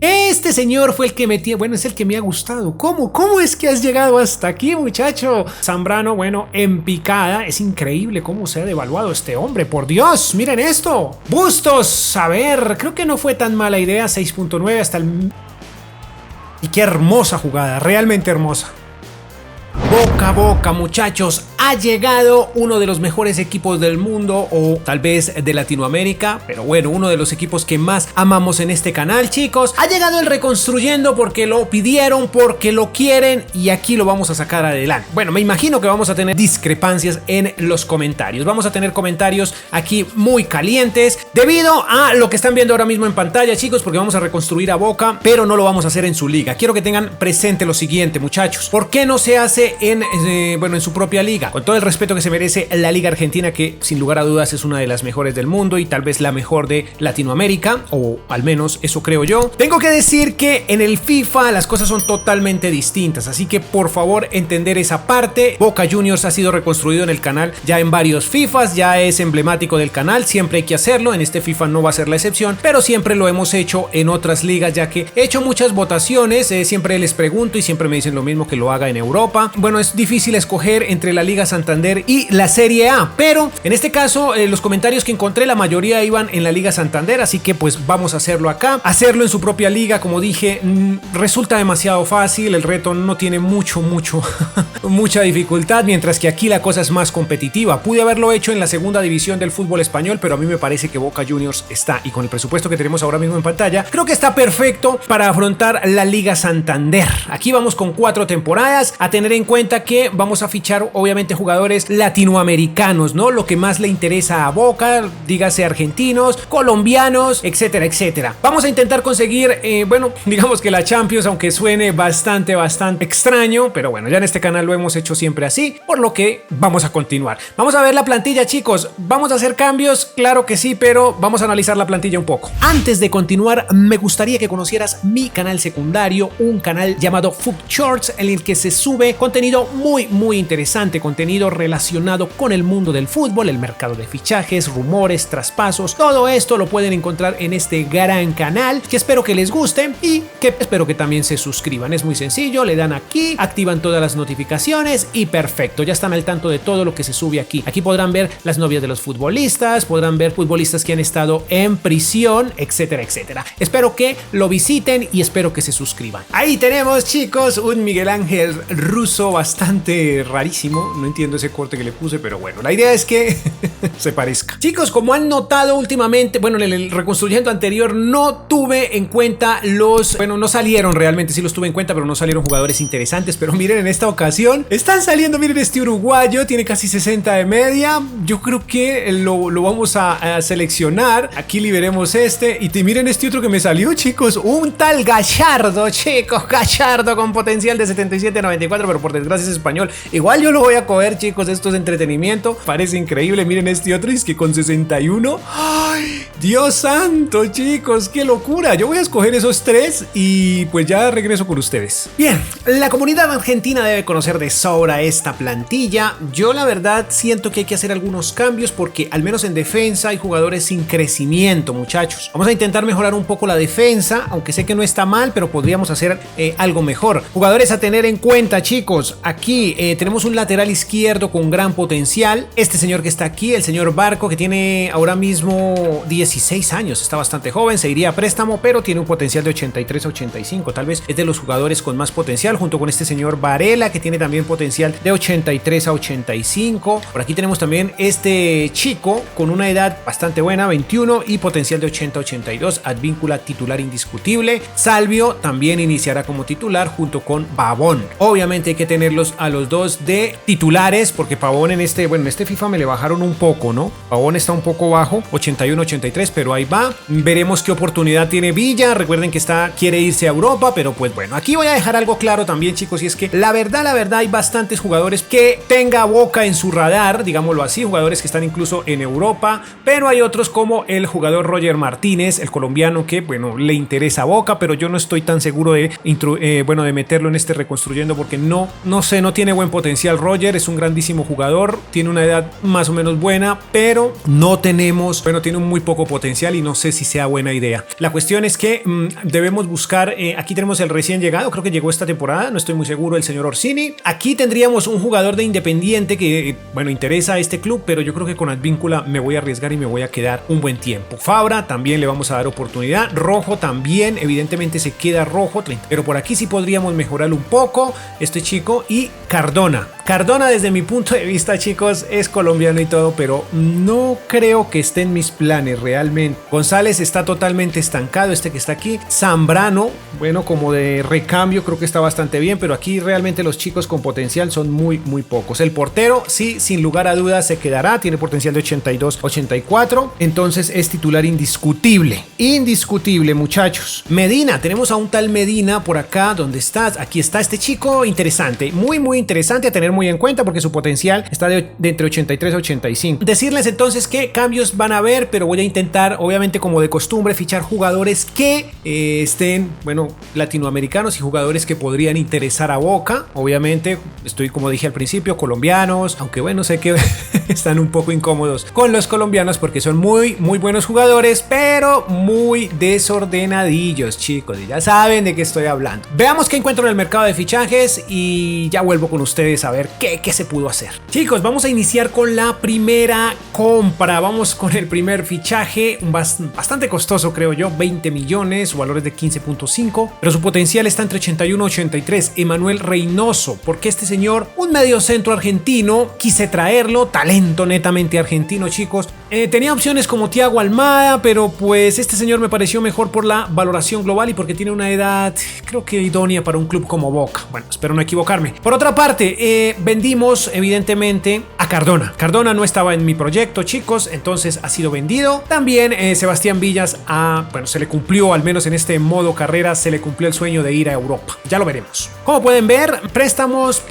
Este señor fue el que metía, bueno, es el que me ha gustado. ¿Cómo es que has llegado hasta aquí, muchacho? Zambrano, bueno, en picada. Es increíble cómo se ha devaluado este hombre. Por Dios, miren esto. Bustos, a ver, creo que no fue tan mala idea. 6.9 hasta el... Y qué hermosa jugada, realmente hermosa. Boca a boca, muchachos, ha llegado uno de los mejores equipos del mundo o tal vez de Latinoamérica, pero bueno, uno de los equipos que más amamos en este canal, chicos. Ha llegado el Reconstruyendo porque lo pidieron, porque lo quieren y aquí lo vamos a sacar adelante. Bueno, me imagino que vamos a tener discrepancias en los comentarios. Vamos a tener comentarios aquí muy calientes debido a lo que están viendo ahora mismo en pantalla, chicos, porque vamos a reconstruir a Boca, pero no lo vamos a hacer en su liga. Quiero que tengan presente lo siguiente, muchachos. ¿Por qué no se hace en su propia liga? Con todo el respeto que se merece la Liga Argentina, que sin lugar a dudas es una de las mejores del mundo y tal vez la mejor de Latinoamérica, o al menos eso creo yo. Tengo que decir que en el FIFA las cosas son totalmente distintas, así que por favor entender esa parte. Boca Juniors ha sido reconstruido en el canal ya en varios FIFAs, ya es emblemático del canal, siempre hay que hacerlo. En este FIFA no va a ser la excepción, pero siempre lo hemos hecho en otras ligas, ya que he hecho muchas votaciones, siempre les pregunto y siempre me dicen lo mismo, que lo haga en Europa. Bueno, es difícil escoger entre la Liga Santander y la Serie A, pero en este caso los comentarios que encontré, la mayoría iban en la Liga Santander, así que pues vamos a hacerlo acá. Hacerlo en su propia liga, como dije, resulta demasiado fácil, el reto no tiene mucha dificultad, mientras que aquí la cosa es más competitiva. Pude haberlo hecho en la segunda división del fútbol español, pero a mí me parece que Boca Juniors está, y con el presupuesto que tenemos ahora mismo en pantalla, creo que está perfecto para afrontar la Liga Santander. Aquí vamos con 4 temporadas, a tener en cuenta que vamos a fichar obviamente jugadores latinoamericanos, ¿no? Lo que más le interesa a Boca, dígase argentinos, colombianos, etcétera, etcétera. Vamos a intentar conseguir, digamos que la Champions, aunque suene bastante extraño, pero bueno, ya en este canal lo hemos hecho siempre así, por lo que vamos a continuar. Vamos a ver la plantilla, chicos. ¿Vamos a hacer cambios? Claro que sí, pero vamos a analizar la plantilla un poco. Antes de continuar, me gustaría que conocieras mi canal secundario, un canal llamado Foot Shorts, en el que se sube contenido muy interesante, contenido relacionado con el mundo del fútbol, el mercado de fichajes, rumores, traspasos. Todo esto lo pueden encontrar en este gran canal, que espero que les guste y que espero que también se suscriban. Es muy sencillo, le dan aquí, activan todas las notificaciones y perfecto, ya están al tanto de todo lo que se sube aquí. Aquí podrán ver las novias de los futbolistas, podrán ver futbolistas que han estado en prisión, etcétera, etcétera. Espero que lo visiten y espero que se suscriban. Ahí tenemos, chicos, un Miguel Ángel Russo bastante rarísimo. No entiendo ese corte que le puse, pero bueno, la idea es que se parezca. Chicos, como han notado últimamente, bueno, en el reconstruyendo anterior no tuve en cuenta no salieron realmente, sí los tuve en cuenta, pero no salieron jugadores interesantes. Pero miren, en esta ocasión están saliendo, miren, este uruguayo tiene casi 60 de media. Yo creo que lo vamos a seleccionar. Aquí liberemos este y miren este otro que me salió, chicos, un tal Gallardo, chicos, Gallardo con potencial de 77-94, pero por desgracia es español. Igual yo lo voy a coger, chicos, esto es entretenimiento, parece increíble. Miren este otro, es que con 61. ¡Ay, Dios santo, chicos! ¡Qué locura! Yo voy a escoger esos 3 y pues ya regreso con ustedes. Bien, la comunidad argentina debe conocer de sobra esta plantilla. Yo la verdad siento que hay que hacer algunos cambios porque al menos en defensa hay jugadores sin crecimiento, muchachos. Vamos a intentar mejorar un poco la defensa, aunque sé que no está mal, pero podríamos hacer algo mejor. Jugadores a tener en cuenta, chicos. Aquí tenemos un lateral izquierdo con gran potencial. Este señor que está aquí, el señor Barco, que tiene ahora mismo 16 años, está bastante joven, se iría a préstamo, pero tiene un potencial de 83 a 85. Tal vez es de los jugadores con más potencial, junto con este señor Varela, que tiene también potencial de 83 a 85. Por aquí tenemos también este chico con una edad bastante buena, 21, y potencial de 80 a 82. Advíncula titular indiscutible. Salvio también iniciará como titular junto con Pavón. Obviamente hay que tenerlos a los dos de titulares, porque Pavón en este FIFA me le bajaron un poco, ¿no? Pavón está un poco bajo, 81-83, pero ahí va. Veremos qué oportunidad tiene Villa. Recuerden que quiere irse a Europa, pero pues bueno, aquí voy a dejar algo claro también, chicos, y es que la verdad hay bastantes jugadores que tenga Boca en su radar, digámoslo así, jugadores que están incluso en Europa, pero hay otros como el jugador Roger Martínez, el colombiano, que bueno, le interesa a Boca, pero yo no estoy tan seguro de meterlo en este reconstruyendo porque no sé, no tiene buen potencial. Roger es es un grandísimo jugador, tiene una edad más o menos buena, pero no tenemos, bueno, tiene muy poco potencial y no sé si sea buena idea. La cuestión es que debemos buscar, aquí tenemos el recién llegado, creo que llegó esta temporada, no estoy muy seguro, el señor Orsini. Aquí tendríamos un jugador de Independiente que, bueno, interesa a este club, pero yo creo que con Advíncula me voy a arriesgar y me voy a quedar un buen tiempo. Fabra también le vamos a dar oportunidad, Rojo también, evidentemente se queda Rojo, pero por aquí sí podríamos mejorarlo un poco, este chico. Y Cardona desde mi punto de vista, chicos, es colombiano y todo, pero no creo que esté en mis planes realmente. González está totalmente estancado, este que está aquí. Zambrano, bueno, como de recambio creo que está bastante bien, pero aquí realmente los chicos con potencial son muy pocos. El portero, sí, sin lugar a dudas se quedará, tiene potencial de 82-84, entonces es titular indiscutible, muchachos. Medina, tenemos a un tal Medina por acá, ¿dónde estás? Aquí está este chico, interesante, muy interesante a tener muy en cuenta porque su potencial está de entre 83 a 85. Decirles entonces qué cambios van a haber, pero voy a intentar, obviamente como de costumbre, fichar jugadores que estén, bueno, latinoamericanos y jugadores que podrían interesar a Boca. Obviamente estoy, como dije al principio, colombianos, aunque bueno, sé que están un poco incómodos con los colombianos porque son muy buenos jugadores, pero muy desordenadillos, chicos, y ya saben de qué estoy hablando. Veamos qué encuentro en el mercado de fichajes y ya vuelvo con ustedes a ver qué se pudo hacer. Chicos, vamos a iniciar con la primera compra. Vamos con el primer fichaje, bastante costoso creo yo, 20 millones, su valor es de 15.5, pero su potencial está entre 81 y 83. Emanuel Reynoso, porque este señor, un mediocentro argentino, quise traerlo, talento netamente argentino, chicos. Tenía opciones como Thiago Almada, pero pues este señor me pareció mejor por la valoración global y porque tiene una edad, creo que idónea para un club como Boca. Bueno, espero no equivocarme. Por otra parte, vendimos evidentemente a Cardona. Cardona no estaba en mi proyecto, chicos, entonces ha sido vendido. También Sebastián Villas, bueno, se le cumplió, al menos en este modo carrera, se le cumplió el sueño de ir a Europa. Ya lo veremos. Como pueden ver, préstamos,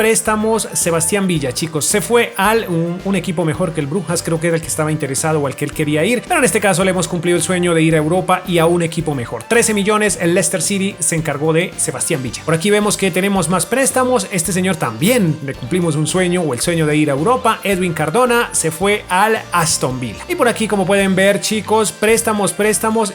Sebastián Villa, chicos, se fue al un equipo mejor que el Brujas, creo que era el que estaba interesado o al que él quería ir, pero en este caso le hemos cumplido el sueño de ir a Europa y a un equipo mejor. 13 millones, el Leicester City se encargó de Sebastián Villa. Por aquí vemos que tenemos más préstamos, este señor también le cumplimos un sueño o el sueño de ir a Europa. Edwin Cardona se fue al Aston Villa. Y por aquí, como pueden ver, chicos, préstamos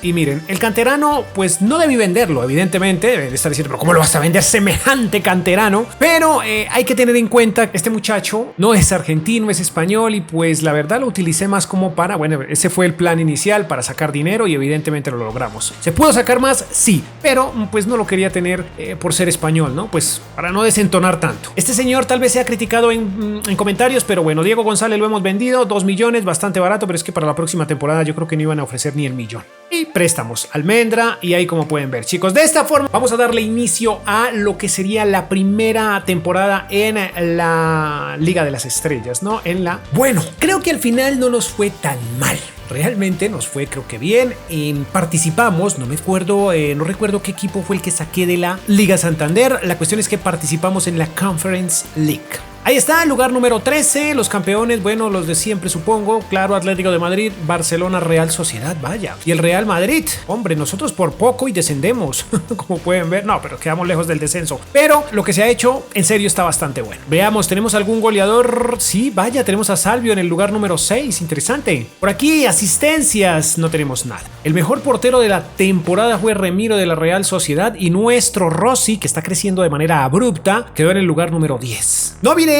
y miren, el canterano pues no debí venderlo, evidentemente, debe estar diciendo, pero ¿cómo lo vas a vender semejante canterano? Pero hay que tener en cuenta que este muchacho no es argentino, es español y pues la verdad lo utilicé más como para, bueno, ese fue el plan inicial para sacar dinero y evidentemente lo logramos. ¿Se pudo sacar más? Sí, pero pues no lo quería tener por ser español, ¿no? Pues para no desentonar tanto. Este señor tal vez sea criticado en comentarios, pero bueno, Diego González lo hemos vendido, 2 millones, bastante barato, pero es que para la próxima temporada yo creo que no iban a ofrecer ni el millón. Y préstamos, Almendra, y ahí como pueden ver, chicos, de esta forma vamos a darle inicio a lo que sería la primera temporada en la Liga de las Estrellas, ¿no? Bueno, creo que al final no nos fue tan mal. Realmente nos fue, creo que bien. Participamos, no recuerdo qué equipo fue el que saqué de la Liga Santander. La cuestión es que participamos en la Conference League. Ahí está, lugar número 13, los campeones, bueno, los de siempre supongo, claro, Atlético de Madrid, Barcelona, Real Sociedad, vaya. Y el Real Madrid, hombre, nosotros por poco y descendemos, como pueden ver, no, pero quedamos lejos del descenso. Pero lo que se ha hecho, en serio, está bastante bueno. Veamos, ¿tenemos algún goleador? Sí, vaya, tenemos a Salvio en el lugar número 6, interesante. Por aquí, asistencias, no tenemos nada. El mejor portero de la temporada fue Remiro de la Real Sociedad y nuestro Rossi, que está creciendo de manera abrupta, quedó en el lugar número 10. No viene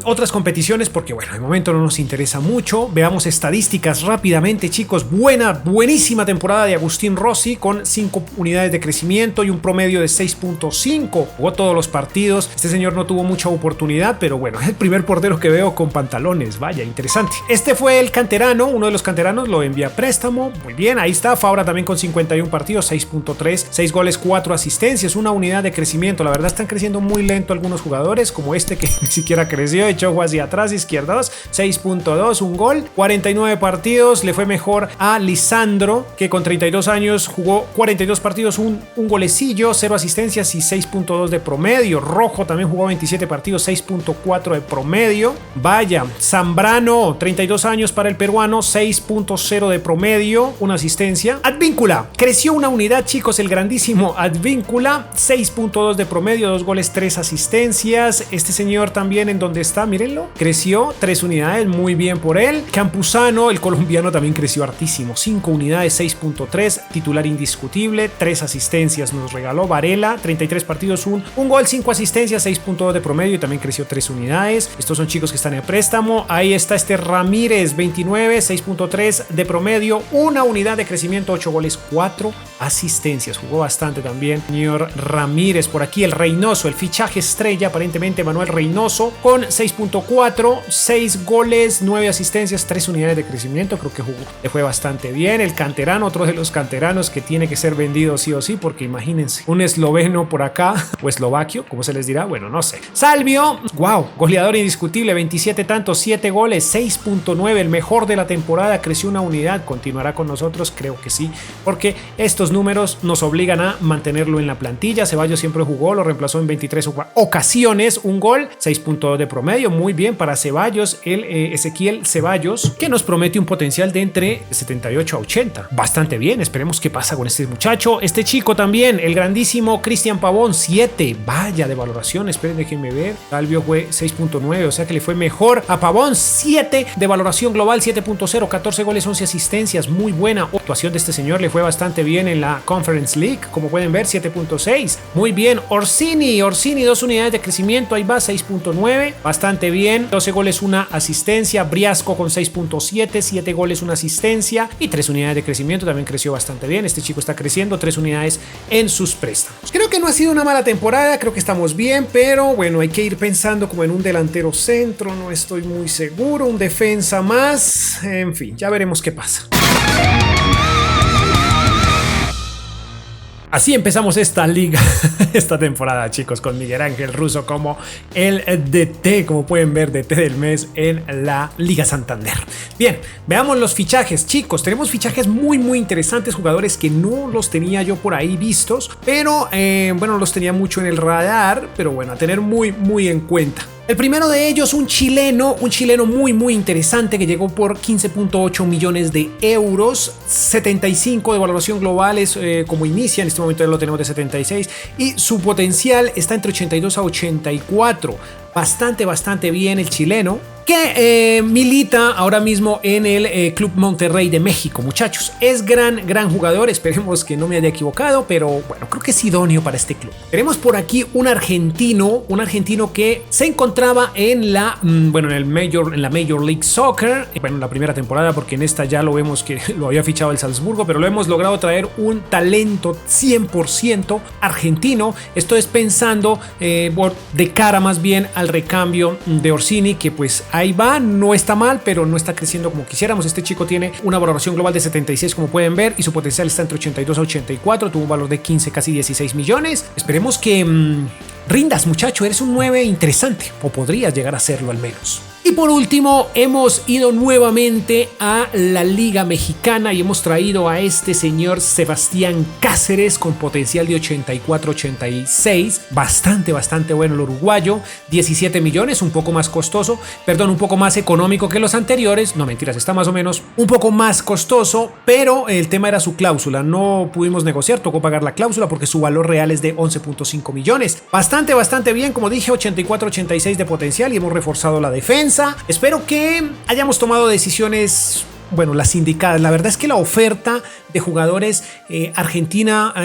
otras competiciones porque bueno, de momento no nos interesa mucho. Veamos estadísticas rápidamente, chicos. Buenísima temporada de Agustín Rossi con 5 unidades de crecimiento y un promedio de 6.5. Jugó todos los partidos. Este señor no tuvo mucha oportunidad, pero bueno, es el primer portero que veo con pantalones. Vaya, interesante. Este fue el canterano, uno de los canteranos, lo envía a préstamo. Muy bien, ahí está. Fabra también con 51 partidos, 6.3, 6 goles, 4 asistencias, una unidad de crecimiento. La verdad están creciendo muy lento algunos jugadores, como este que ni siquiera creció, echó hacia atrás, izquierdos, 6.2, un gol, 49 partidos, le fue mejor a Lisandro, que con 32 años jugó 42 partidos, un golecillo, 0 asistencias y 6.2 de promedio. Rojo también jugó 27 partidos, 6.4 de promedio. Vaya, Zambrano, 32 años para el peruano, 6.0 de promedio, una asistencia. Advíncula, creció una unidad, chicos, el grandísimo Advíncula, 6.2 de promedio, 2 goles, 3 asistencias. Este señor también bien en donde está, mírenlo, creció 3 unidades, muy bien por él. Campuzano, el colombiano, también creció hartísimo, 5 unidades, 6.3, titular indiscutible, 3 asistencias nos regaló. Varela, 33 partidos, un gol, 5 asistencias, 6.2 de promedio y también creció 3 unidades. Estos son chicos que están en préstamo. Ahí está este Ramírez, 29, 6.3 de promedio, 1 unidad de crecimiento, 8 goles, 4 asistencias. Jugó bastante también señor Ramírez. Por aquí el Reynoso, el fichaje estrella, aparentemente Manuel Reynoso, con 6.4, 6 goles, 9 asistencias, 3 unidades de crecimiento. Creo que jugó, le fue bastante bien. El canterano, otro de los canteranos que tiene que ser vendido sí o sí, porque imagínense, un esloveno por acá, o eslovaquio, como se les dirá, bueno, no sé. Salvio, wow, goleador indiscutible, 27 tantos, 7 goles, 6.9, el mejor de la temporada, creció 1 unidad, continuará con nosotros, creo que sí, porque estos números nos obligan a mantenerlo en la plantilla. Ceballos siempre jugó, lo reemplazó en 23 ocasiones, 1 gol, 6.2 de promedio, muy bien para Ceballos, el Ezequiel Ceballos, que nos promete un potencial de entre 78 a 80, bastante bien. Esperemos qué pasa con este muchacho. Este chico también, el grandísimo Cristian Pavón, 7, vaya de valoración, esperen, déjenme ver. Salvio fue 6.9, o sea que le fue mejor a Pavón. 7 de valoración global, 7.0, 14 goles, 11 asistencias, muy buena actuación de este señor, le fue bastante bien en la Conference League, como pueden ver, 7.6, muy bien. Orsini, 2 unidades de crecimiento, ahí va, 6.9, bastante bien, 12 goles, 1 asistencia. Briasco con 6.7, 7 goles, 1 asistencia y 3 unidades de crecimiento, también creció bastante bien. Este chico está creciendo, 3 unidades en sus préstamos. Creo que no ha sido una mala temporada, creo que estamos bien, pero bueno, hay que ir pensando como en un delantero centro, no estoy muy seguro, un defensa más, en fin, ya veremos qué pasa. Así empezamos esta liga, esta temporada, chicos, con Miguel Ángel Russo como el DT, como pueden ver, DT del mes en la Liga Santander. Bien, veamos los fichajes, chicos. Tenemos fichajes muy interesantes, jugadores que no los tenía yo por ahí vistos, pero bueno, los tenía mucho en el radar, pero bueno, a tener muy en cuenta. El primero de ellos, un chileno muy interesante que llegó por 15.8 millones de euros, 75 de valoración global es como inicia, en este momento ya lo tenemos de 76 y su potencial está entre 82 a 84. Bastante bien el chileno, que milita ahora mismo en el Club Monterrey de México, muchachos. Es gran jugador, esperemos que no me haya equivocado, pero bueno, creo que es idóneo para este club. Tenemos por aquí un argentino que se encontraba en la Major League Soccer, bueno, en la primera temporada, porque en esta ya lo vemos que lo había fichado el Salzburgo, pero lo hemos logrado traer un talento 100% argentino. Esto es pensando de cara más bien al recambio de Orsini, que pues ahí va, no está mal, pero no está creciendo como quisiéramos. Este chico tiene una valoración global de 76, como pueden ver, y su potencial está entre 82 a 84, tuvo un valor de 15, casi 16 millones. Esperemos que rindas, muchacho, eres un 9 interesante, o podrías llegar a serlo al menos. Y por último, hemos ido nuevamente a la Liga Mexicana y hemos traído a este señor Sebastián Cáceres con potencial de 84-86. Bastante bueno el uruguayo. 17 millones, un poco más costoso. Perdón, un poco más económico que los anteriores. No, mentiras, está más o menos un poco más costoso, pero el tema era su cláusula. No pudimos negociar, tocó pagar la cláusula porque su valor real es de 11.5 millones. Bastante bien, como dije, 84-86 de potencial y hemos reforzado la defensa. Espero que hayamos tomado decisiones, bueno, las indicadas. La verdad es que la oferta de jugadores argentinos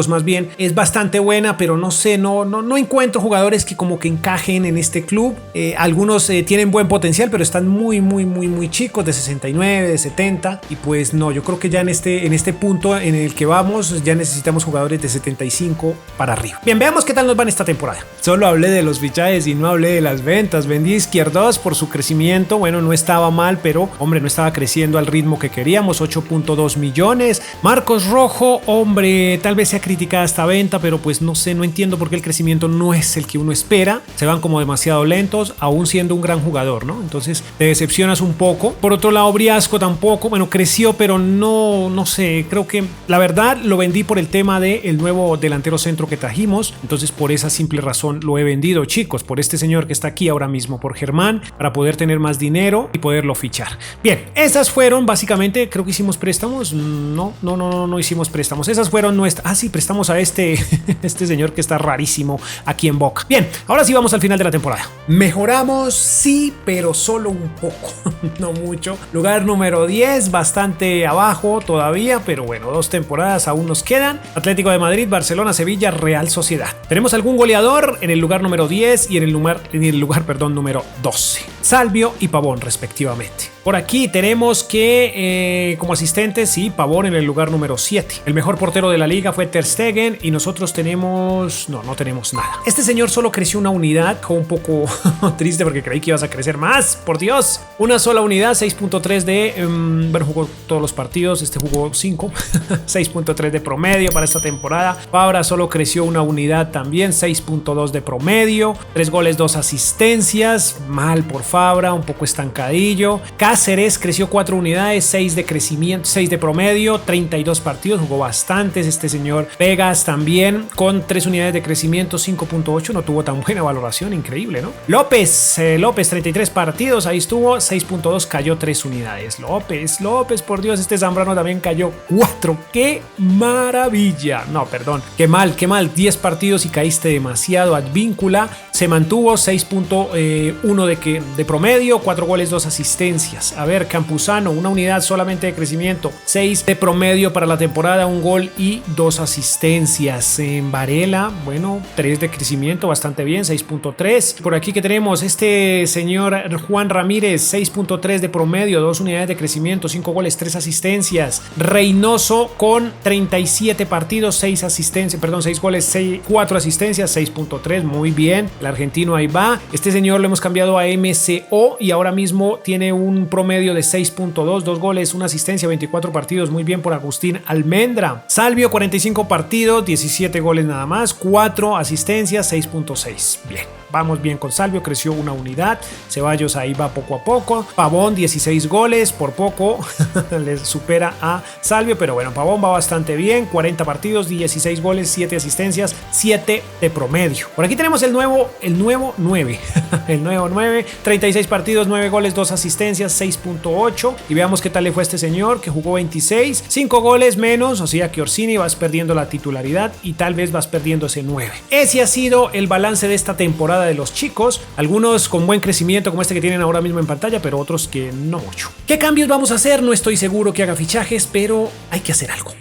más bien, es bastante buena, pero no sé, no encuentro jugadores que como que encajen en este club. Algunos tienen buen potencial, pero están muy chicos, de 69, de 70, y pues no, yo creo que ya en este punto en el que vamos, ya necesitamos jugadores de 75 para arriba. Bien, veamos qué tal nos van esta temporada. Solo hablé de los fichajes y no hablé de las ventas. Vendí Izquierdos por su crecimiento, bueno, no estaba mal, pero hombre, no estaba creciendo al ritmo que queríamos, 8.2 millones. Marcos Rojo, hombre, tal vez sea criticada esta venta, pero pues no sé, no entiendo por qué el crecimiento no es el que uno espera. Se van como demasiado lentos, aún siendo un gran jugador, ¿no? Entonces te decepcionas un poco. Por otro lado, Briasco tampoco, bueno, creció, pero no sé, creo que la verdad lo vendí por el tema del nuevo delantero centro que trajimos. Entonces por esa simple razón lo he vendido, chicos, por este señor que está aquí ahora mismo, por Germán, para poder tener más dinero y poderlo fichar. Bien, esas fueron básicamente, creo que hicimos préstamos. No hicimos préstamos. Esas fueron está. Ah, sí, prestamos a este señor que está rarísimo aquí en Boca. Bien, ahora sí vamos al final de la temporada. Mejoramos, sí, pero solo un poco, no mucho. Lugar número 10, bastante abajo todavía, pero bueno, 2 temporadas aún nos quedan. Atlético de Madrid, Barcelona, Sevilla, Real Sociedad. Tenemos algún goleador en el lugar número 10 y en el lugar número 12. Salvio y Pavón, respectivamente. Por aquí tenemos que como asistentes, sí, Pavón en el lugar número 7. El mejor portero de la liga fue Ter Stegen y nosotros tenemos... No tenemos nada. Este señor solo creció una unidad, un poco triste porque creí que ibas a crecer más, por Dios. Una sola unidad, 6.3 de... bueno, jugó todos los partidos, este jugó 5. 6.3 de promedio para esta temporada. Fabra solo creció una unidad también, 6.2 de promedio. 3 goles, 2 asistencias. Mal por Fabra, un poco estancadillo. Cáceres creció 4 unidades, 6 de crecimiento, 6 de promedio, 32 partidos, jugó bastantes. Este señor Vegas también con 3 unidades de crecimiento, 5.8, no tuvo tan buena valoración, increíble, ¿no? López, 33 partidos, ahí estuvo, 6.2, cayó 3 unidades. López, por Dios, este Zambrano también cayó 4, ¡qué maravilla! No, perdón, qué mal, 10 partidos y caíste demasiado. Advíncula se mantuvo, 6.1 de promedio, 4 goles, 2 asistencias. A ver, Campuzano, una unidad solamente de crecimiento, 6 de promedio para la temporada, 1 gol y 2 asistencias. En Varela, bueno, 3 de crecimiento, bastante bien, 6.3. Por aquí que tenemos este señor Juan Ramírez, 6.3 de promedio, 2 unidades de crecimiento, 5 goles, 3 asistencias. Reynoso con 37 partidos, 6 goles, 4 asistencias, 6.3, muy bien. El argentino ahí va. Este señor lo hemos cambiado a MCO y ahora mismo tiene un promedio de 6.2, 2 goles, 1 asistencia, 24 partidos, muy bien por Agustín Almendra. Salvio, 45 partidos, 17 goles nada más, 4 asistencias, 6.6. Bien. Vamos bien con Salvio, creció una unidad. Ceballos ahí va poco a poco. Pavón, 16 goles, por poco le supera a Salvio, pero bueno, Pavón va bastante bien, 40 partidos, 16 goles, 7 asistencias, 7 de promedio. Por aquí tenemos el nuevo 9. El nuevo 9, 36 partidos, 9 goles, 2 asistencias, 6.8. Y veamos qué tal le fue a este señor que jugó 26, 5 goles menos, o sea que Orsini vas perdiendo la titularidad y tal vez vas perdiendo ese 9. Ese ha sido el balance de esta temporada de los chicos, algunos con buen crecimiento como este que tienen ahora mismo en pantalla, pero otros que no mucho. ¿Qué cambios vamos a hacer? No estoy seguro que haga fichajes, pero hay que hacer algo.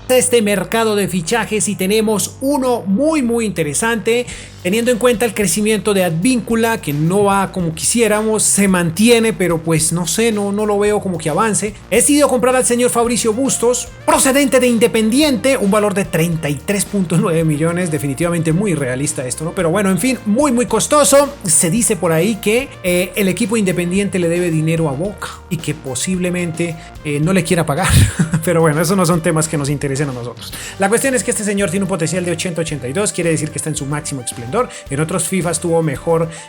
Este mercado de fichajes y tenemos uno muy interesante, teniendo en cuenta el crecimiento de Advíncula, que no va como quisiéramos, se mantiene, pero pues no sé, no lo veo como que avance. He decidido comprar al señor Fabricio Bustos, procedente de Independiente, un valor de 33.9 millones, definitivamente muy realista esto, ¿no? Pero bueno, en fin, muy costoso. Se dice por ahí que el equipo Independiente le debe dinero a Boca y que posiblemente no le quiera pagar, pero bueno, esos no son temas que nos interesen a nosotros. La cuestión es que este señor tiene un potencial de 80-82, quiere decir que está en su máximo esplendor. En otros FIFAs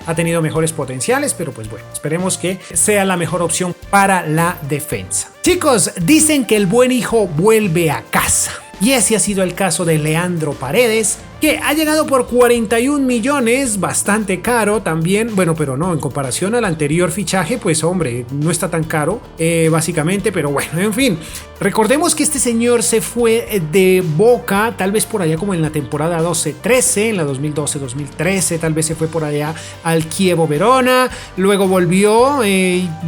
ha tenido mejores potenciales, pero pues bueno, esperemos que sea la mejor opción para la defensa. Chicos, dicen que el buen hijo vuelve a casa. Y ese ha sido el caso de Leandro Paredes, que ha llegado por 41 millones, bastante caro también, bueno, pero no, en comparación al anterior fichaje, pues hombre, no está tan caro, básicamente, pero bueno, en fin, recordemos que este señor se fue de Boca, tal vez por allá como en la temporada 12-13, en la 2012-2013, tal vez se fue por allá al Chievo Verona, luego volvió,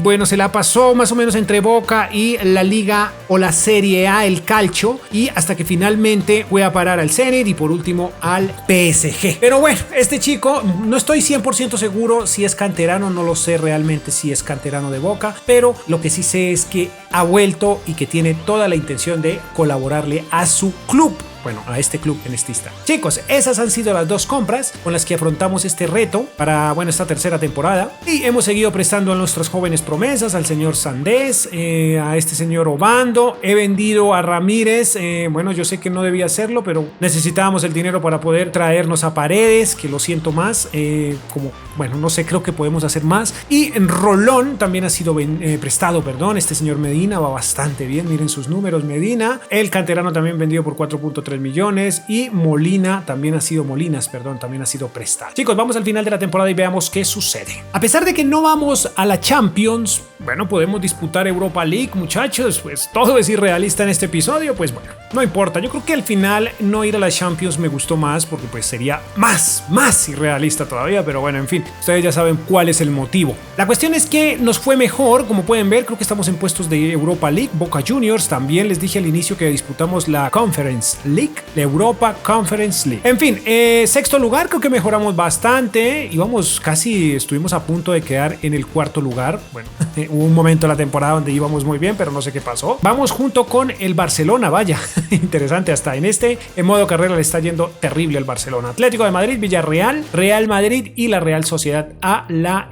bueno, se la pasó más o menos entre Boca y la Liga o la Serie A, el Calcio, y hasta que finalmente fue a parar al Zenit y por último al PSG. Pero bueno, este chico no estoy 100% seguro si es canterano, no lo sé realmente si es canterano de Boca, pero lo que sí sé es que ha vuelto y que tiene toda la intención de colaborarle a su club. Bueno, a este club en este instante. Chicos, esas han sido las 2 compras con las que afrontamos este reto para, bueno, esta tercera temporada. Y hemos seguido prestando a nuestras jóvenes promesas, al señor Sandés, a este señor Obando. He vendido a Ramírez. Bueno, yo sé que no debía hacerlo, pero necesitábamos el dinero para poder traernos a Paredes, que lo siento más. Bueno, no sé, creo que podemos hacer más. Y en Rolón también ha sido prestado, perdón. Este señor Medina va bastante bien. Miren sus números, Medina. El canterano también vendido por 4.3 3 millones y Molinas también ha sido prestado. Chicos, vamos al final de la temporada y veamos qué sucede. A pesar de que no vamos a la Champions, bueno, podemos disputar Europa League, muchachos, pues todo es irrealista en este episodio, pues bueno, no importa. Yo creo que al final no ir a la Champions me gustó más porque pues sería más irrealista todavía, pero bueno, en fin, ustedes ya saben cuál es el motivo. La cuestión es que nos fue mejor, como pueden ver, creo que estamos en puestos de Europa League. Boca Juniors, también les dije al inicio que disputamos la Conference League, la Europa Conference League. En fin, sexto lugar, creo que mejoramos bastante y estuvimos a punto de quedar en el cuarto lugar. Bueno, hubo un momento en la temporada donde íbamos muy bien, pero no sé qué pasó. Vamos junto con el Barcelona, vaya, interesante, hasta en modo carrera le está yendo terrible el Barcelona. Atlético de Madrid, Villarreal, Real Madrid y la Real Sociedad a la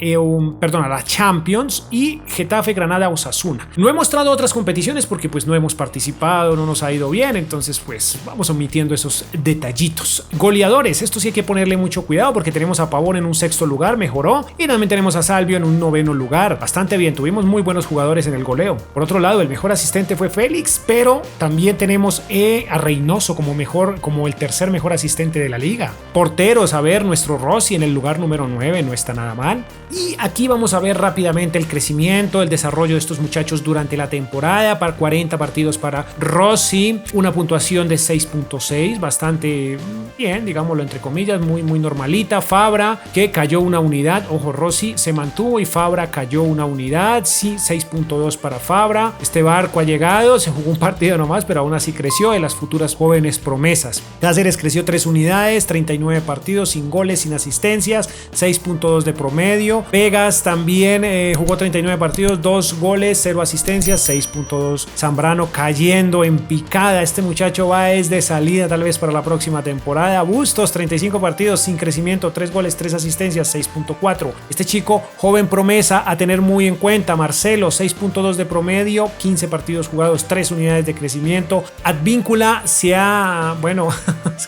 Champions, y Getafe, Granada, Osasuna. No he mostrado otras competiciones porque pues no hemos participado, no nos ha ido bien, entonces pues vamos omitiendo esos detallitos. Goleadores, esto sí hay que ponerle mucho cuidado porque tenemos a Pavón en un sexto lugar, mejoró, y también tenemos a Salvio en un noveno lugar, bastante bien, tuvimos muy buenos jugadores en el goleo. Por otro lado, el mejor asistente fue Félix, pero también tenemos a Reynoso como el tercer mejor asistente de la liga. Porteros, a ver, nuestro Rossi en el lugar número 9, no está nada mal. Y aquí vamos a ver rápidamente el crecimiento, el desarrollo de estos muchachos durante la temporada. Para 40 partidos para Rossi, una puntuación de 6.6, bastante bien, digámoslo entre comillas, muy normalita. Fabra, que cayó una unidad, ojo, Rossi se mantuvo y Fabra cayó una unidad, sí, 6.2 para Fabra. Este Barco ha llegado, se jugó un partido nomás, pero aún así creció, de las futuras jóvenes promesas. Cáceres creció 3 unidades, 39 partidos, sin goles, sin asistencias, 6.2 de promedio. Vegas también jugó 39 partidos, 2 goles, 0 asistencias, 6.2. Zambrano cayendo en picada, este muchacho va de salida tal vez para la próxima temporada. Bustos, 35 partidos, sin crecimiento, 3 goles, 3 asistencias, 6.4. Este chico, joven promesa a tener muy en cuenta. Marcelo, 6.2 de promedio, 15 partidos jugados, 3 unidades de crecimiento. Advíncula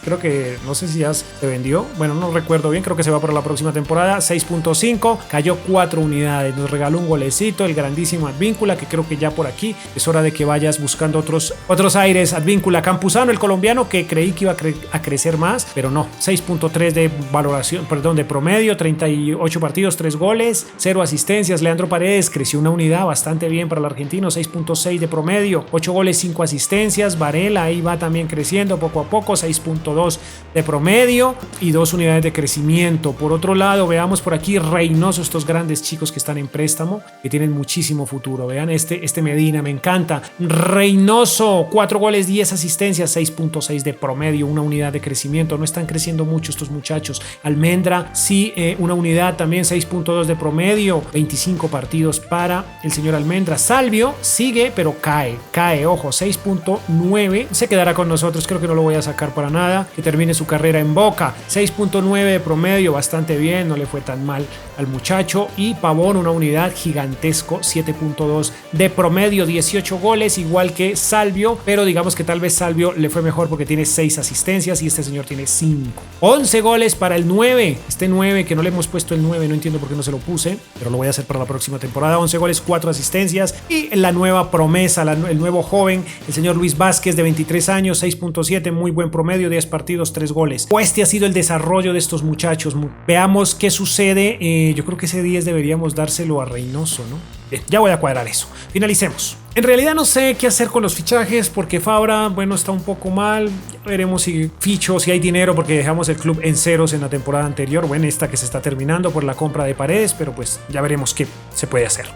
creo que, no sé si ya se vendió, bueno, no recuerdo bien, creo que se va para la próxima temporada, 6.5, cayó 4 unidades, nos regaló un golecito, el grandísimo Advíncula, que creo que ya por aquí es hora de que vayas buscando otros aires. Advíncula. Campuzano, el colombiano, que creí que iba a crecer más, pero no, 6.3 de promedio, 38 partidos, 3 goles, 0 asistencias. Leandro Paredes creció una unidad bastante bien para el argentino, 6.6 de promedio, 8 goles, 5 asistencias. Varela ahí va también creciendo poco a poco, 6.2 de promedio y 2 unidades de crecimiento. Por otro lado, veamos por aquí Reynoso, estos grandes chicos que están en préstamo, que tienen muchísimo futuro. Vean este Medina, me encanta. Reynoso, 4 goles, 10 asistencias, 6.6 de promedio, una unidad de crecimiento. No están creciendo mucho estos muchachos. Almendra, sí, una unidad también, 6.2 de promedio, 25 partidos para el señor Almendra. Salvio sigue, pero cae, ojo, 6.9, se quedará con nosotros, creo que no lo voy a sacar para nada, que termine su carrera en Boca. 6.9 de promedio, bastante bien, no le fue tan mal al muchacho. Y Pavón, una unidad gigantesco, 7.2 de promedio, 18 goles, igual que Salvio, pero digamos que tal vez Salvio le fue mejor porque tiene 6 asistencias y este señor tiene 5. 11 goles para el 9, este 9 que no le hemos puesto el 9, no entiendo por qué no se lo puse, pero lo voy a hacer para la próxima temporada. 11 goles, 4 asistencias. Y la nueva promesa, el nuevo joven, el señor Luis Vázquez, de 23 años, 6.7, muy buen promedio, 10 partidos, 3 goles. Este ha sido el desarrollo de estos muchachos. Veamos qué sucede. Yo creo que ese 10 deberíamos dárselo a Reynoso, ¿no? Bien, ya voy a cuadrar eso. Finalicemos. En realidad no sé qué hacer con los fichajes porque Fabra, bueno, está un poco mal. Ya veremos si ficho, si hay dinero, porque dejamos el club en ceros en la temporada anterior. Bueno, esta que se está terminando por la compra de Paredes, pero pues ya veremos qué se puede hacer.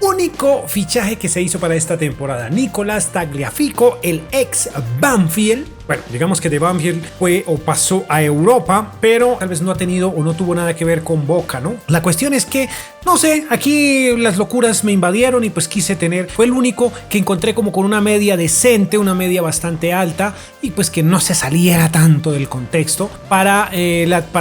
Único fichaje que se hizo para esta temporada: Nicolás Tagliafico, el ex Banfield. Bueno, digamos que de Banfield fue o pasó a Europa, pero tal vez no ha tenido o no tuvo nada que ver con Boca, ¿no? La cuestión es que, no sé, aquí las locuras me invadieron y pues quise tener, fue el único que encontré como con una media decente, una media bastante alta y pues que no se saliera tanto del contexto para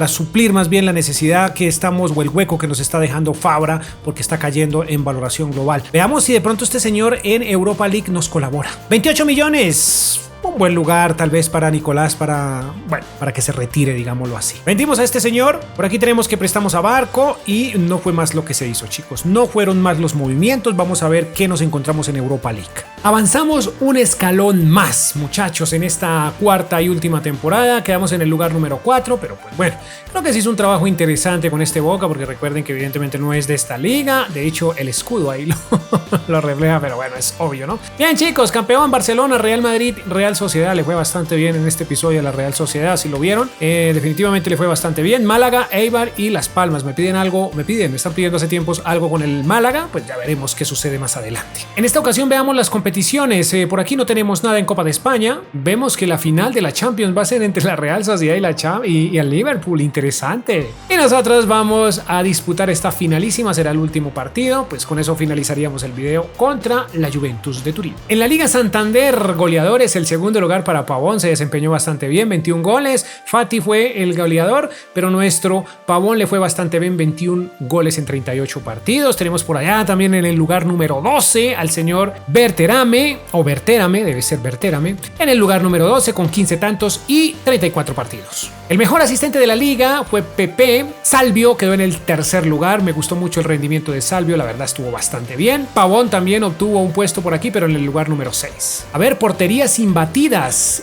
suplir más bien la necesidad que estamos o el hueco que nos está dejando Fabra porque está cayendo en valoración global. Veamos si de pronto este señor en Europa League nos colabora. 28 millones. Un buen lugar tal vez para Nicolás para que se retire, digámoslo así. Vendimos a este señor, por aquí tenemos que prestamos a Barco y no fue más lo que se hizo, chicos. No fueron más los movimientos, vamos a ver qué nos encontramos en Europa League. Avanzamos un escalón más, muchachos, en esta cuarta y última temporada. Quedamos en el lugar número 4, pero pues bueno, creo que se hizo un trabajo interesante con este Boca, porque recuerden que evidentemente no es de esta liga. De hecho, el escudo ahí lo refleja, pero bueno, es obvio, ¿no? Bien, chicos, campeón Barcelona, Real Madrid, Real Sociedad. Le fue bastante bien en este episodio a la Real Sociedad, si lo vieron. Definitivamente le fue bastante bien. Málaga, Eibar y Las Palmas. Me están pidiendo hace tiempos algo con el Málaga. Pues ya veremos qué sucede más adelante. En esta ocasión veamos las competiciones. Por aquí no tenemos nada en Copa de España. Vemos que la final de la Champions va a ser entre la Real Sociedad y el Liverpool. Interesante. Y nosotros vamos a disputar esta finalísima. Será el último partido. Pues con eso finalizaríamos el video contra la Juventus de Turín. En la Liga Santander, goleadores, el segundo lugar para Pavón. Se desempeñó bastante bien, 21 goles. Fati fue el goleador, pero nuestro Pavón le fue bastante bien, 21 goles en 38 partidos. Tenemos por allá también en el lugar número 12 al señor Berterame, o Berterame, debe ser Berterame, en el lugar número 12 con 15 tantos y 34 partidos. El mejor asistente de la liga fue Pepe. Salvio quedó en el tercer lugar. Me gustó mucho el rendimiento de Salvio, la verdad estuvo bastante bien. Pavón también obtuvo un puesto por aquí, pero en el lugar número 6. A ver, porterías imbatidas.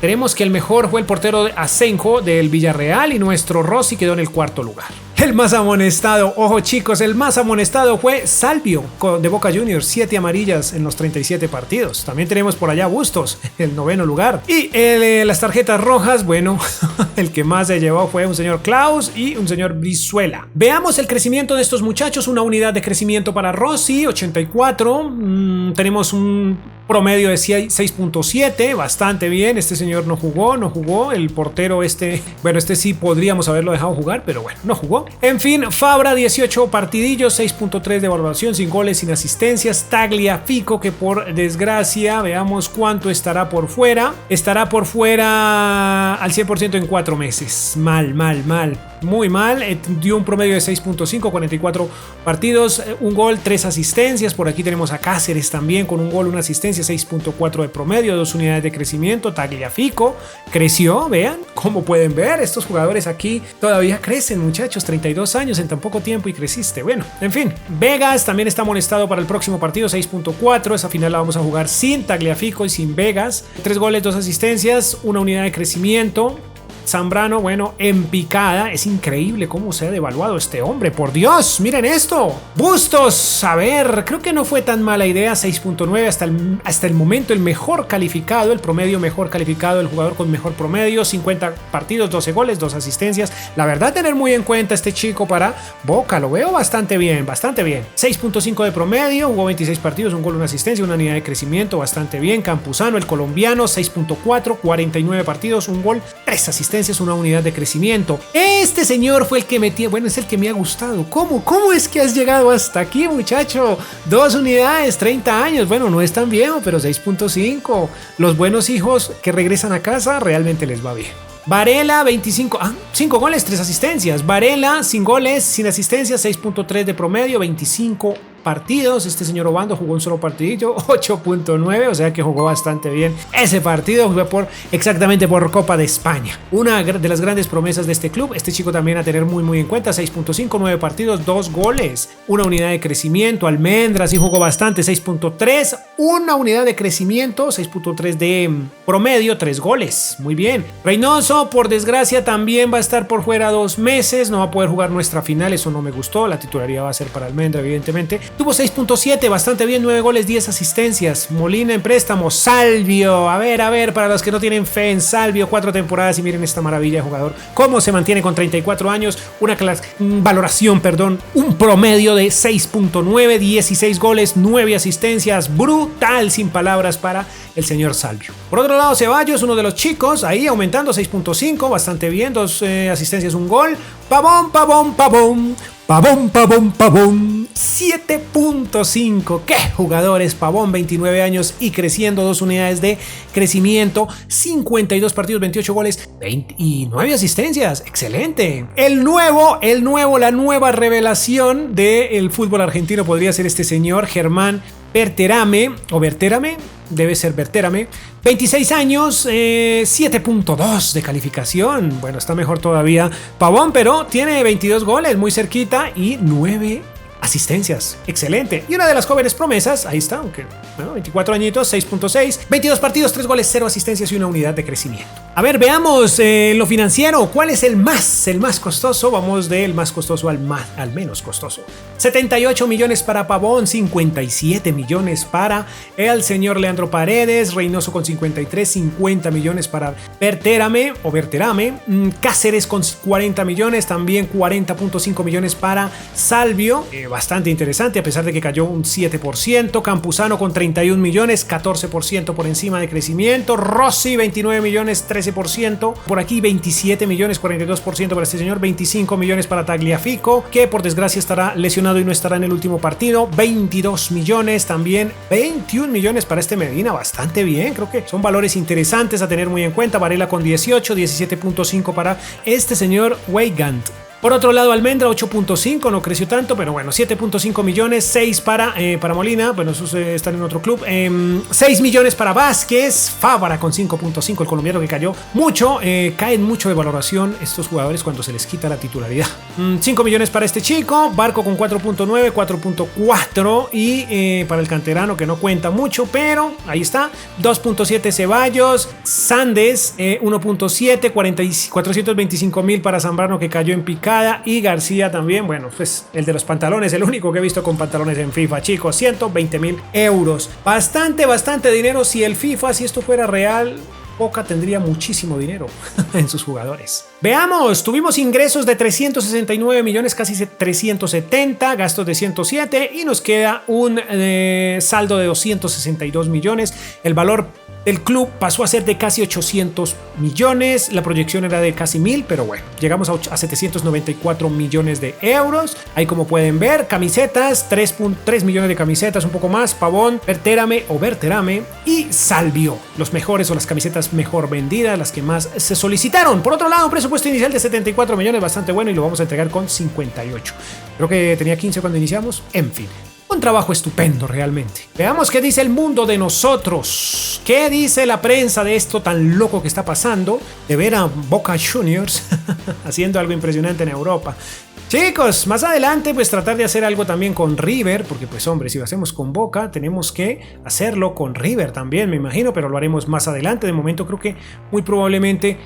Tenemos que el mejor fue el portero Asenjo del Villarreal y nuestro Rossi quedó en el cuarto lugar. El más amonestado, ojo chicos, el más amonestado fue Salvio de Boca Juniors, 7 amarillas en los 37 partidos. También tenemos por allá Bustos, el noveno lugar. Y las tarjetas rojas, bueno, el que más se llevó fue un señor Klaus y un señor Brizuela. Veamos el crecimiento de estos muchachos, una unidad de crecimiento para Rossi, 84. Tenemos un promedio de 6.7, bastante bien. Este señor no jugó, el portero bueno, este sí podríamos haberlo dejado jugar, pero bueno, no jugó. En fin, Fabra, 18 partidillos, 6.3 de valoración, sin goles, sin asistencias. Tagliafico, que por desgracia, veamos cuánto estará por fuera. Estará por fuera al 100% en 4 meses. Mal. Muy mal, dio un promedio de 6.5, 44 partidos, un gol, 3 asistencias. Por aquí tenemos a Cáceres también con un gol, una asistencia, 6.4 de promedio, 2 unidades de crecimiento. Tagliafico creció, vean, como pueden ver, estos jugadores aquí todavía crecen, muchachos, 32 años en tan poco tiempo y creciste. Bueno, en fin, Vegas también está amonestado para el próximo partido, 6.4, esa final la vamos a jugar sin Tagliafico y sin Vegas. 3 goles, 2 asistencias, una unidad de crecimiento. Zambrano, bueno, en picada. Es increíble cómo se ha devaluado este hombre, por Dios, miren esto. Bustos, a ver, creo que no fue tan mala idea, 6.9 hasta el momento el mejor calificado, el promedio mejor calificado, el jugador con mejor promedio, 50 partidos, 12 goles, 2 asistencias. La verdad, tener muy en cuenta este chico para Boca, lo veo bastante bien, 6.5 de promedio, jugó 26 partidos, un gol, una asistencia, una unidad de crecimiento, bastante bien. Campuzano, el colombiano, 6.4, 49 partidos, un gol, 3 asistencias, una unidad de crecimiento. Este señor fue el que metía, bueno, es el que me ha gustado. ¿Cómo es que has llegado hasta aquí, muchacho? 2 unidades, 30 años, bueno, no es tan viejo, pero 6.5. Los buenos hijos que regresan a casa realmente les va bien. Varela, 5 goles, 3 asistencias. Varela, sin goles, sin asistencias, 6.3 de promedio, 25 partidos. Este señor Obando jugó un solo partidillo, 8.9, o sea que jugó bastante bien ese partido. Jugó exactamente por Copa de España. Una de las grandes promesas de este club. Este chico también a tener muy en cuenta, 6.5, 9 partidos, 2 goles, una unidad de crecimiento. Almendra sí jugó bastante, 6.3, una unidad de crecimiento, 6.3 de promedio, 3 goles, muy bien. Reynoso, por desgracia, también va a estar por fuera 2 meses, no va a poder jugar nuestra final, eso no me gustó. La titularidad va a ser para Almendra, evidentemente. Tuvo 6.7, bastante bien, 9 goles, 10 asistencias. Molina en préstamo. Salvio, a ver, para los que no tienen fe en Salvio, 4 temporadas y miren esta maravilla de jugador, cómo se mantiene con 34 años, valoración, un promedio de 6.9, 16 goles, 9 asistencias, brutal, sin palabras para el señor Salvio. Por otro lado, Ceballos, uno de los chicos, ahí aumentando, 6.5, bastante bien, 2 asistencias, un gol. Pavón, 7.5. ¡Qué jugadores! Pavón, 29 años y creciendo, 2 unidades de crecimiento, 52 partidos, 28 goles, 29 asistencias. ¡Excelente! La nueva revelación del fútbol argentino podría ser este señor, Germán Berterame, debe ser Berterame, 26 años, 7.2 de calificación. Bueno, está mejor todavía Pavón, pero tiene 22 goles, muy cerquita, y 9 asistencias, excelente. Y una de las jóvenes promesas, ahí está, aunque, bueno, 24 añitos, 6.6, 22 partidos, 3 goles, 0 asistencias y una unidad de crecimiento. A ver, veamos lo financiero, ¿cuál es el más costoso? Vamos del más costoso al menos costoso. 78 millones para Pavón, 57 millones para el señor Leandro Paredes, Reynoso con 53, 50 millones para Berterame, Cáceres con 40 millones, también 40.5 millones para Salvio, bastante interesante a pesar de que cayó un 7%, Campuzano con 31 millones, 14% por encima de crecimiento, Rossi 29 millones, 13%, por aquí 27 millones, 42% para este señor, 25 millones para Tagliafico, que por desgracia estará lesionado y no estará en el último partido, 22 millones, también 21 millones para este Medina, bastante bien, creo que son valores interesantes a tener muy en cuenta. Varela con 18, 17.5 para este señor Weigand. Por otro lado, Almendra 8.5, no creció tanto, pero bueno, 7.5 millones, 6 para Molina, bueno, esos están en otro club, 6 millones para Vázquez, Fávara con 5.5, el colombiano que cayó mucho, caen mucho de valoración estos jugadores cuando se les quita la titularidad. 5 millones para este chico, Barco con 4.9, 4.4 y para el canterano que no cuenta mucho, pero ahí está, 2.7 Ceballos, Sandes 1.7, 425,000 para Zambrano que cayó en picada. Y García también, bueno, pues el de los pantalones, el único que he visto con pantalones en FIFA, chicos, 120,000 euros. Bastante dinero. Si el FIFA, si esto fuera real, Boca tendría muchísimo dinero en sus jugadores. Veamos, tuvimos ingresos de 369 millones, casi 370, gastos de 107 y nos queda un saldo de 262 millones. El valor del club pasó a ser de casi 800 millones, la proyección era de casi 1000, pero bueno, llegamos a 794 millones de euros. Ahí como pueden ver, camisetas, 3.3 millones de camisetas, un poco más, Pavón, Berterame y Salvio, los mejores o las camisetas mejor vendidas, las que más se solicitaron. Por otro lado, un presupuesto inicial de 74 millones, bastante bueno, y lo vamos a entregar con 58. Creo que tenía 15 cuando iniciamos, en fin. Un trabajo estupendo realmente. Veamos qué dice el mundo de nosotros. ¿Qué dice la prensa de esto tan loco que está pasando? De ver a Boca Juniors haciendo algo impresionante en Europa. Chicos, más adelante pues tratar de hacer algo también con River, porque pues hombre, si lo hacemos con Boca tenemos que hacerlo con River también, me imagino, pero lo haremos más adelante. De momento creo que muy probablemente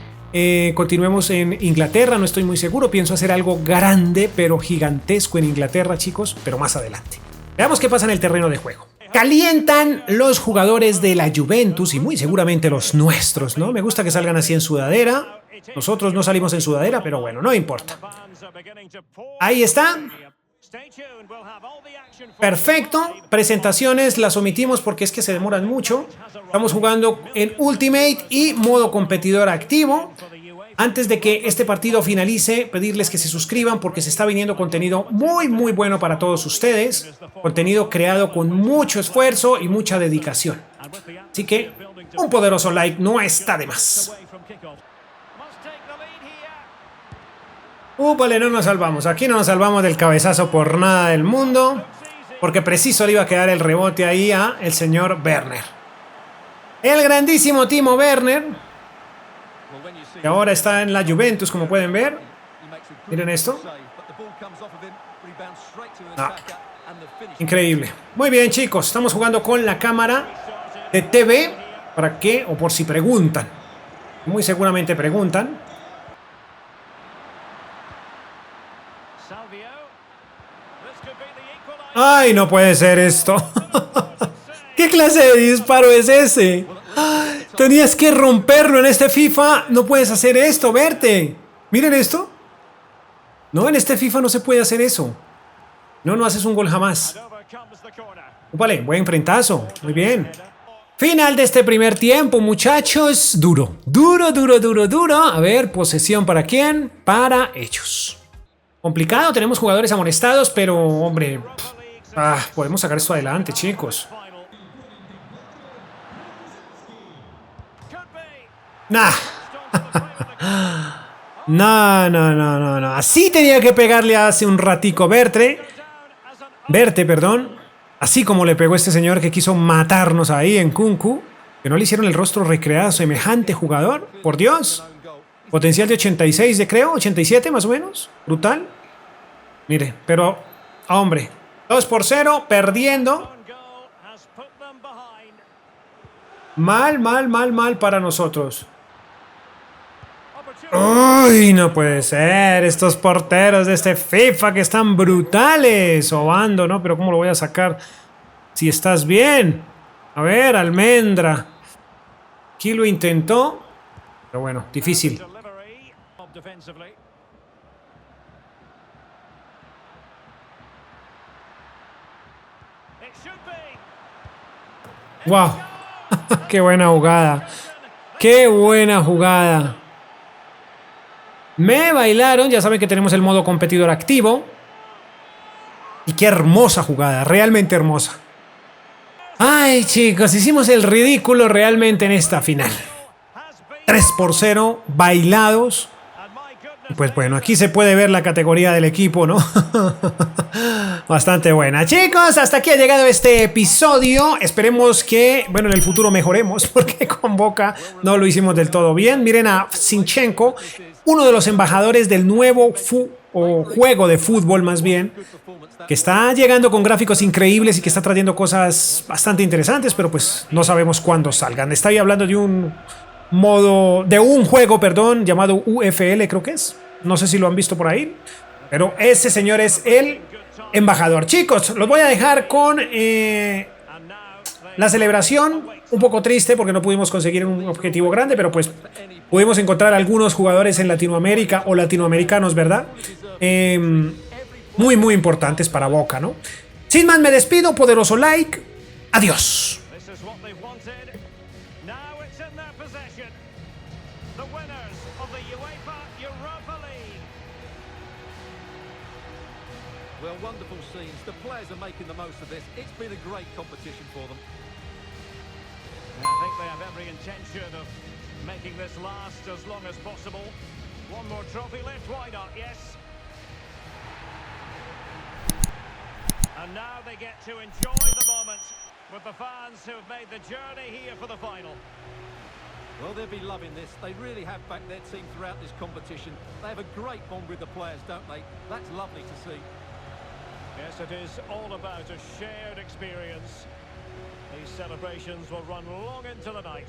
continuemos en Inglaterra, no estoy muy seguro, pienso hacer algo grande pero gigantesco en Inglaterra, chicos, pero más adelante. Veamos qué pasa en el terreno de juego. Calientan los jugadores de la Juventus y muy seguramente los nuestros, ¿no? Me gusta que salgan así en sudadera. Nosotros no salimos en sudadera, pero bueno, no importa. Ahí está. Perfecto. Presentaciones las omitimos porque es que se demoran mucho. Estamos jugando en Ultimate y modo competidor activo. Antes de que este partido finalice, pedirles que se suscriban porque se está viniendo contenido muy bueno para todos ustedes. Contenido creado con mucho esfuerzo y mucha dedicación. Así que un poderoso like no está de más. Vale, no nos salvamos. Aquí no nos salvamos del cabezazo por nada del mundo. Porque preciso le iba a quedar el rebote ahí a el señor Werner. El grandísimo Timo Werner. Y ahora está en la Juventus, como pueden ver. Miren esto. Increíble. Muy bien, chicos. Estamos jugando con la cámara de TV. ¿Para qué? O por si preguntan. Muy seguramente preguntan. ¡Ay, no puede ser esto! ¿Qué clase de disparo es ese? Tenías que romperlo en este FIFA. No puedes hacer esto, verte. Miren esto. No, en este FIFA no se puede hacer eso. No haces un gol jamás. Vale, buen enfrentazo. Muy bien. Final de este primer tiempo, muchachos. Duro. A ver, posesión para quién. Para ellos. Complicado, tenemos jugadores amonestados, pero hombre, podemos sacar esto adelante, chicos. No. Así tenía que pegarle hace un ratico Verte, perdón. Así como le pegó este señor que quiso matarnos ahí en Kunku. Que no le hicieron el rostro recreado a semejante jugador. Por Dios. Potencial de 86 de creo, 87 más o menos. Brutal. Mire, pero hombre, 2-0, perdiendo. Mal, mal, mal, mal para nosotros. Uy, no puede ser. Estos porteros de este FIFA que están brutales. Obando, ¿no? Pero ¿cómo lo voy a sacar? Si estás bien. A ver, Almendra. Aquí lo intentó. Pero bueno, difícil. Wow. Qué buena jugada. Qué buena jugada. Me bailaron. Ya saben que tenemos el modo competidor activo. Y qué hermosa jugada. Realmente hermosa. Ay, chicos, hicimos el ridículo realmente en esta final. 3-0, bailados. Pues bueno, aquí se puede ver la categoría del equipo, ¿no? Bastante buena. Chicos, hasta aquí ha llegado este episodio. Esperemos que, bueno, en el futuro mejoremos, porque con Boca no lo hicimos del todo bien. Miren a Zinchenko, uno de los embajadores del nuevo juego de fútbol, más bien, que está llegando con gráficos increíbles y que está trayendo cosas bastante interesantes, pero pues no sabemos cuándo salgan. Estoy hablando de un juego, perdón, llamado UFL, creo que es. No sé si lo han visto por ahí, pero ese señor es el embajador. Chicos, los voy a dejar con la celebración. Un poco triste porque no pudimos conseguir un objetivo grande, pero pues pudimos encontrar algunos jugadores en Latinoamérica o latinoamericanos, ¿verdad? Muy, muy importantes para Boca, ¿no? Sin más, me despido. Poderoso like. Adiós. Well, wonderful scenes. The players are making the most of this. It's been a great competition for them. I think they have every intention of making this last as long as possible. One more trophy left, why not? Yes. And now they get to enjoy the moment with the fans who have made the journey here for the final. Well, they'll be loving this. They really have backed their team throughout this competition. They have a great bond with the players, don't they? That's lovely to see. Yes, it is all about a shared experience. These celebrations will run long into the night.